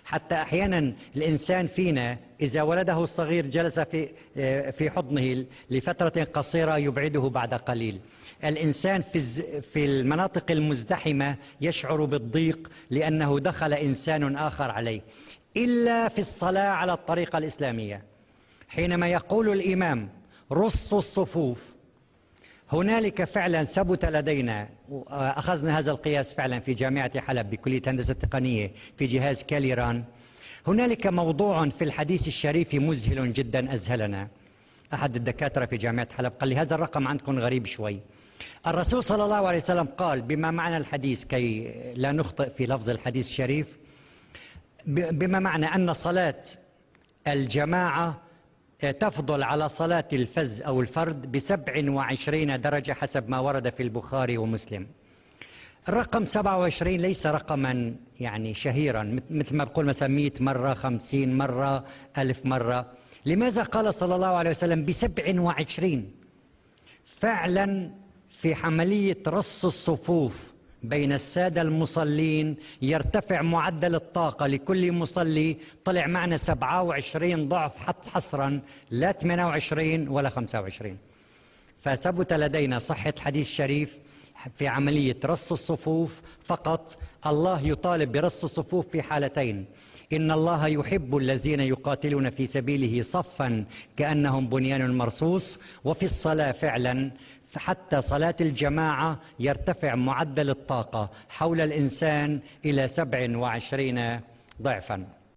حتى أحيانا الإنسان فينا إذا ولده الصغير جلس في حضنه لفترة قصيرة يبعده بعد قليل. الإنسان في المناطق المزدحمة يشعر بالضيق لأنه دخل إنسان آخر عليه، إلا في الصلاة على الطريقة الإسلامية. حينما يقول الإمام رصوا الصفوف، هنالك فعلا ثبت لدينا، أخذنا هذا القياس فعلا في جامعة حلب بكلية هندسة التقنية في جهاز كاليران. هنالك موضوع في الحديث الشريف مذهل جدا أذهلنا. أحد الدكاترة في جامعة حلب قال لي هذا الرقم عندكم غريب شوي. الرسول صلى الله عليه وسلم قال بما معنى الحديث كي لا نخطئ في لفظ الحديث الشريف، بما معنى أن صلاة الجماعة تفضل على صلاة الفز أو الفرد ب27 درجة حسب ما ورد في البخاري ومسلم. الرقم 27 ليس رقما يعني شهيرا مثل ما بقول مثلا 100 مرة 50 مرة 1000 مرة. لماذا قال صلى الله عليه وسلم ب27؟ فعلا في عملية رص الصفوف بين السادة المصلين يرتفع معدل الطاقة لكل مصلي. طلع معنا 27 ضعف حصرا، لا 28 ولا 25. فثبت لدينا صحة حديث شريف في عملية رص الصفوف فقط. الله يطالب برص الصفوف في حالتين: إن الله يحب الذين يقاتلون في سبيله صفا كأنهم بنيان مرصوص. وفي الصلاة فعلا حتى صلاة الجماعة يرتفع معدل الطاقة حول الإنسان إلى 27 ضعفا.